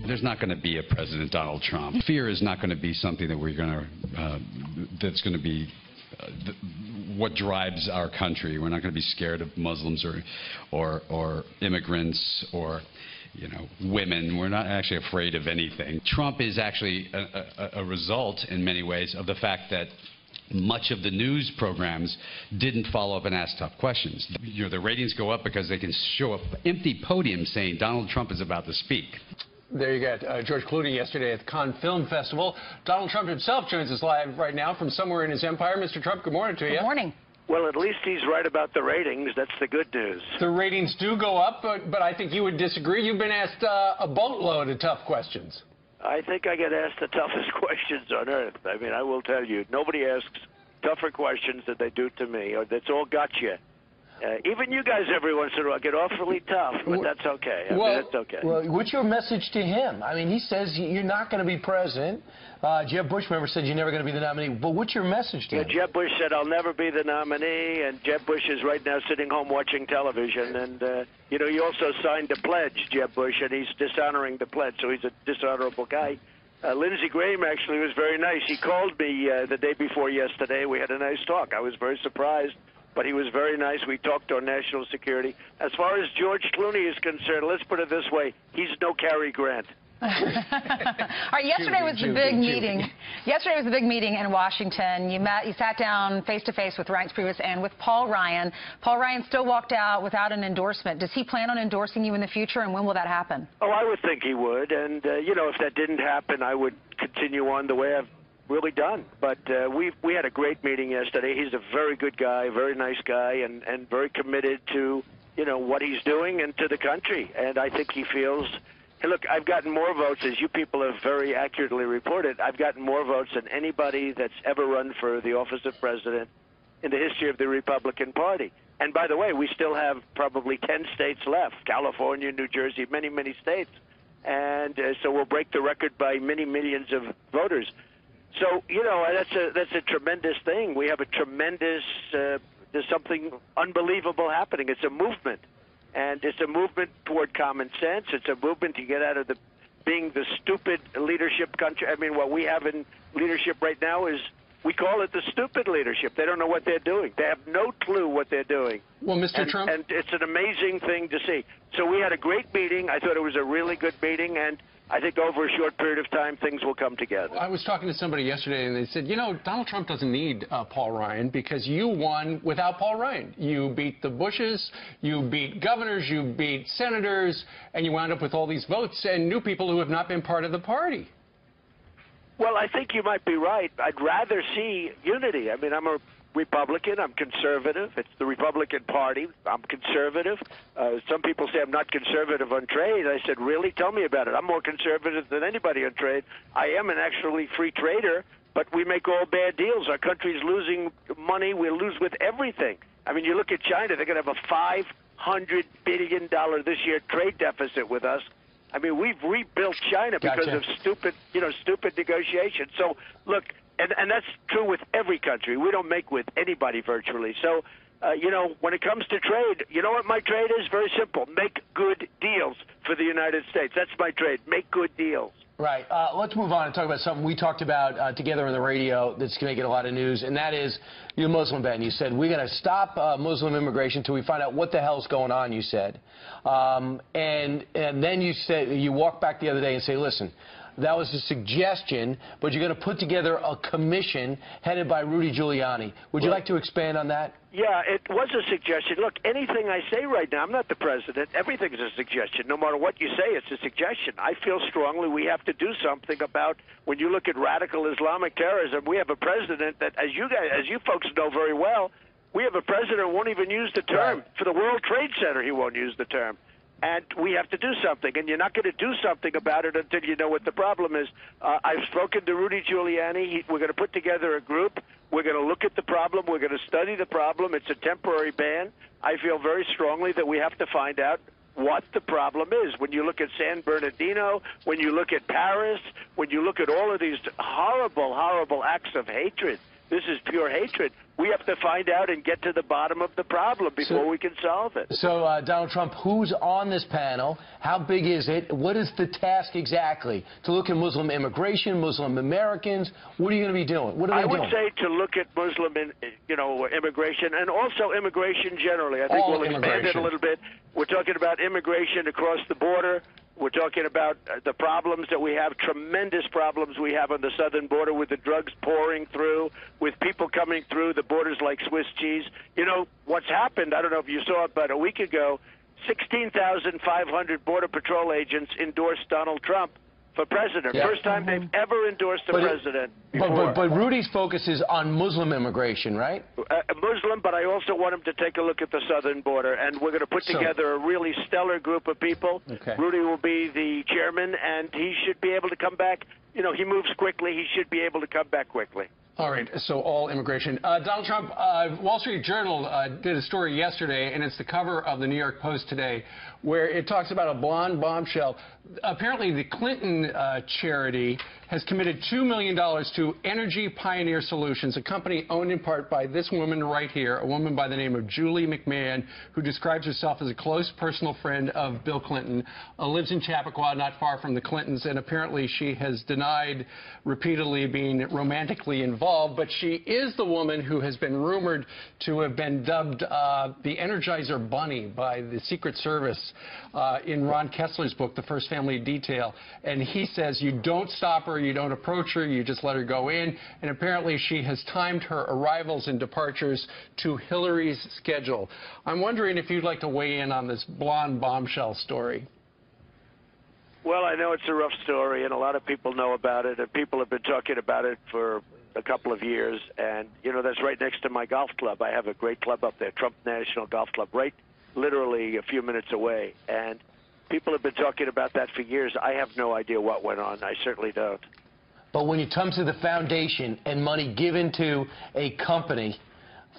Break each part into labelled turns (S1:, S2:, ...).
S1: There's not going to be a President Donald Trump. Fear is not going to be something that that's going to be what drives our country. We're not going to be scared of Muslims or immigrants or women. We're not actually afraid of anything. Trump is actually a result in many ways of the fact that much of the news programs didn't follow up and ask tough questions. The ratings go up because they can show up empty podiums saying Donald Trump is about to speak.
S2: There you got George Clooney yesterday at the Cannes Film Festival. Donald Trump himself joins us live right now from somewhere in his empire. Mr. Trump, good morning to you.
S3: Good morning.
S4: Well, at least he's right about the ratings. That's the good news.
S2: The ratings do go up, but I think you would disagree. You've been asked a boatload of tough questions.
S4: I think I get asked the toughest questions on earth. I mean, I will tell you, nobody asks tougher questions than they do to me, or that's all got you. Even you guys every once in a while get awfully tough, but that's okay. I mean, that's okay.
S5: Well, what's your message to him? I mean, he says you're not going to be president. Jeb Bush, remember, said you're never going to be the nominee. But what's your message to him?
S4: Jeb Bush said, I'll never be the nominee, and Jeb Bush is right now sitting home watching television. And, he also signed a pledge, Jeb Bush, and he's dishonoring the pledge, so he's a dishonorable guy. Lindsey Graham actually was very nice. He called me the day before yesterday. We had a nice talk. I was very surprised, but he was very nice. We talked on national security. As far as George Clooney is concerned, let's put it this way. He's no Cary Grant.
S3: All right, yesterday was the big meeting. Yesterday was the big meeting in Washington. You sat down face-to-face with Reince Priebus and with Paul Ryan. Paul Ryan still walked out without an endorsement. Does he plan on endorsing you in the future, and when will that happen?
S4: Oh, I would think he would. And, if that didn't happen, I would continue on the way I've really done. But we had a great meeting yesterday. He's a very good guy, very nice guy, and very committed to, what he's doing and to the country. And I think he feels... Hey, look, I've gotten more votes, as you people have very accurately reported. I've gotten more votes than anybody that's ever run for the office of president in the history of the Republican Party. And by the way, we still have probably 10 states left, California, New Jersey, many, many states. And so we'll break the record by many millions of voters. So, that's a tremendous thing. We have a tremendous, there's something unbelievable happening. It's a movement. And it's a movement toward common sense. It's a movement to get out of being the stupid leadership country. I mean, what we have in leadership right now is, we call it the stupid leadership. They don't know what they're doing. They have no clue what they're doing.
S2: Well, Mr. Trump...
S4: And it's an amazing thing to see. So we had a great meeting. I thought it was a really good meeting, and I think over a short period of time, things will come together.
S2: I was talking to somebody yesterday, and they said, Donald Trump doesn't need Paul Ryan because you won without Paul Ryan. You beat the Bushes, you beat governors, you beat senators, and you wound up with all these votes and new people who have not been part of the party.
S4: Well, I think you might be right. I'd rather see unity. I mean, I'm a Republican. I'm conservative. It's the Republican Party. I'm conservative. Some people say I'm not conservative on trade. I said, really? Tell me about it. I'm more conservative than anybody on trade. I am an actually free trader, but we make all bad deals. Our country's losing money. We lose with everything. I mean, you look at China. They're going to have a $500 billion this year trade deficit with us. I mean, we've rebuilt China because of stupid negotiations. So, look, and that's true with every country. We don't make with anybody virtually. So, when it comes to trade, you know what my trade is? Very simple. Make good deals for the United States. That's my trade. Make good deals.
S5: Right. Let's move on and talk about something we talked about together on the radio that's going to get a lot of news, and that is your Muslim ban. You said, we're going to stop Muslim immigration until we find out what the hell's going on, you said. And then you said, you walked back the other day and say, listen, that was a suggestion, but you're going to put together a commission headed by Rudy Giuliani. Would you like to expand on that?
S4: Yeah, it was a suggestion. Look, anything I say right now, I'm not the president. Everything's a suggestion. No matter what you say, it's a suggestion. I feel strongly we have to do something about, when you look at radical Islamic terrorism, we have a president that, as you folks know very well, we have a president who won't even use the term. Right. For the World Trade Center, he won't use the term. And we have to do something, and you're not going to do something about it until you know what the problem is. I've spoken to Rudy Giuliani. We're going to put together a group. We're going to look at the problem. We're going to study the problem. It's a temporary ban. I feel very strongly that we have to find out what the problem is. When you look at San Bernardino, when you look at Paris, when you look at all of these horrible, horrible acts of hatred This is pure hatred. We have to find out and get to the bottom of the problem before we can solve it.
S5: So, Donald Trump, who's on this panel? How big is it? What is the task exactly? To look at Muslim immigration, Muslim Americans? What are you going to be doing? What are they doing?
S4: I would say to look at Muslim, immigration, and also immigration generally. I think we'll expand it a little bit. We're talking about immigration across the border. We're talking about the problems that we have, tremendous problems we have on the southern border with the drugs pouring through, with people coming through the borders like Swiss cheese. You know, what's happened, I don't know if you saw it, but a week ago, 16,500 Border Patrol agents endorsed Donald Trump for president.
S5: Yeah.
S4: First time they've ever endorsed a president before.
S5: But Rudy's focus is on Muslim immigration, right?
S4: Muslim, but I also want him to take a look at the southern border, and we're going to put together a really stellar group of people.
S5: Okay.
S4: Rudy will be the chairman, and he should be able to come back. You know, he moves quickly. He should be able to come back quickly.
S2: All right, so all immigration. Donald Trump, Wall Street Journal did a story yesterday, and it's the cover of the New York Post today, where it talks about a blonde bombshell. Apparently, the Clinton charity has committed $2 million to Energy Pioneer Solutions, a company owned in part by this woman right here, a woman by the name of Julie McMahon, who describes herself as a close personal friend of Bill Clinton, lives in Chappaqua, not far from the Clintons, and apparently she has denied repeatedly being romantically involved, but she is the woman who has been rumored to have been dubbed the Energizer Bunny by the Secret Service in Ron Kessler's book, The First Family Detail. And he says you don't stop her, you don't approach her, you just let her go in. And apparently she has timed her arrivals and departures to Hillary's schedule. I'm wondering if you'd like to weigh in on this blonde bombshell story.
S4: Well, I know it's a rough story, and a lot of people know about it, and people have been talking about it for a couple of years. And, you know, that's right next to my golf club. I have a great club up there, Trump National Golf Club, right literally a few minutes away. And people have been talking about that for years. I have no idea what went on. I certainly don't.
S5: But when it comes to the foundation and money given to a company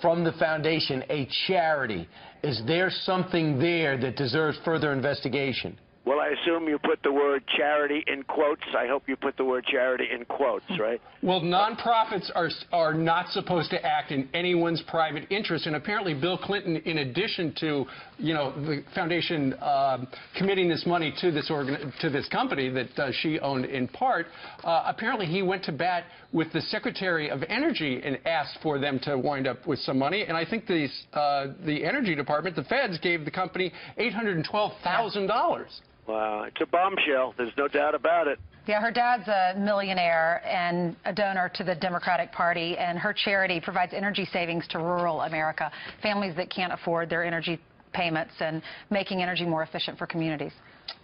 S5: from the foundation, a charity, is there something there that deserves further investigation?
S4: Well, I assume you put the word charity in quotes. I hope you put the word charity in quotes, right?
S2: Well, nonprofits are not supposed to act in anyone's private interest, and apparently Bill Clinton, in addition to, you know, the foundation committing this money to this company that she owned in part, apparently he went to bat with the Secretary of Energy and asked for them to wind up with some money. And I think the Energy Department, the feds, gave the company $812,000.
S4: Wow, it's a bombshell. There's no doubt about it.
S3: Yeah, her dad's a millionaire and a donor to the Democratic Party, and her charity provides energy savings to rural America, families that can't afford their energy payments, and making energy more efficient for communities.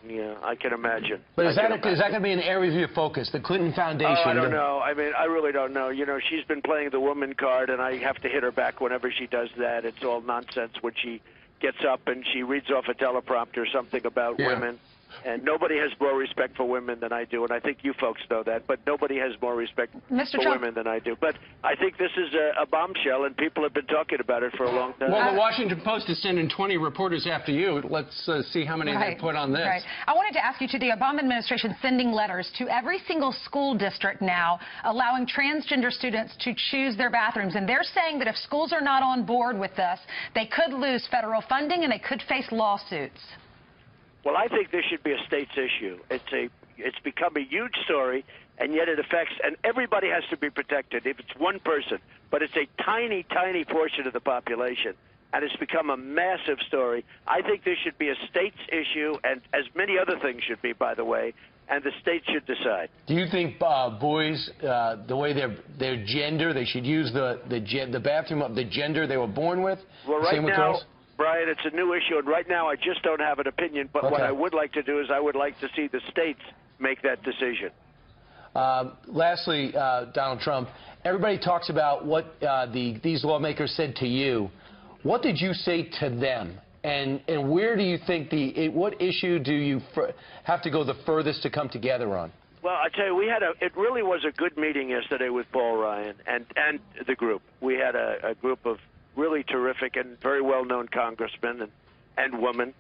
S4: Yeah, I can imagine.
S5: But is that going to be an area of your focus, the Clinton Foundation?
S4: Oh, I don't know. I mean, I really don't know. You know, she's been playing the woman card, and I have to hit her back whenever she does that. It's all nonsense when she gets up and she reads off a teleprompter something about women. And nobody has more respect for women than I do, and I think you folks know that, but nobody has more respect for women than I do. But I think this is a bombshell, and people have been talking about it for a long time.
S2: Well, the Washington Post is sending 20 reporters after you. Let's see how many they put on this.
S3: Right. I wanted to ask you, to the Obama administration sending letters to every single school district now, allowing transgender students to choose their bathrooms. And they're saying that if schools are not on board with this, they could lose federal funding and they could face lawsuits.
S4: Well, I think this should be a state's issue. It's become a huge story, and yet it affects, and everybody has to be protected if it's one person, but it's a tiny, tiny portion of the population, and it's become a massive story. I think this should be a state's issue, and as many other things should be, by the way, and the state should decide.
S5: Do you think boys, the way their gender, they should use the bathroom of the gender they were born with?
S4: Well, right
S5: Same with
S4: now,
S5: girls?
S4: Brian, it's a new issue, and right now I just don't have an opinion, but what I would like to do is I would like to see the states make that decision.
S5: Lastly, Donald Trump, everybody talks about what these lawmakers said to you. What did you say to them? And where do you think what issue do you have to go the furthest to come together on?
S4: Well, I tell you, it really was a good meeting yesterday with Paul Ryan and the group. We had a group of really terrific and very well-known congressmen and women.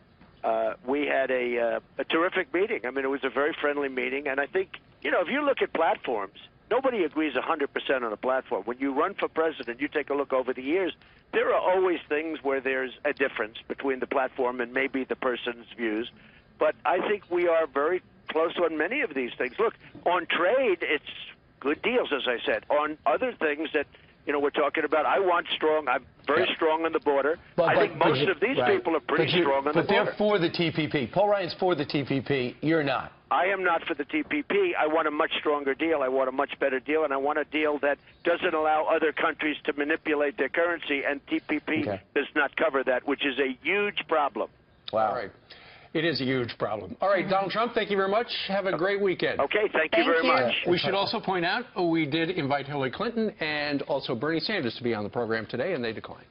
S4: We had a terrific meeting. I mean, it was a very friendly meeting. And I think, you know, if you look at platforms, Nobody agrees 100% on a platform. When you run for president, you take a look over the years, there are always things where there's a difference between the platform and maybe the person's views. But I think we are very close on many of these things. Look, on trade, it's good deals, as I said. On other things that, we're talking about, I'm very strong on the border. I think most of these people are pretty strong on the border.
S5: But they're for the TPP. Paul Ryan's for the TPP. You're not.
S4: I am not for the TPP. I want a much stronger deal. I want a much better deal, and I want a deal that doesn't allow other countries to manipulate their currency, and TPP does not cover that, which is a huge problem.
S5: Wow.
S2: All right. It is a huge problem. All right, Donald Trump, thank you very much. Have a great weekend.
S4: Okay, thank you very much.
S2: We should also point out we did invite Hillary Clinton and also Bernie Sanders to be on the program today, and they declined.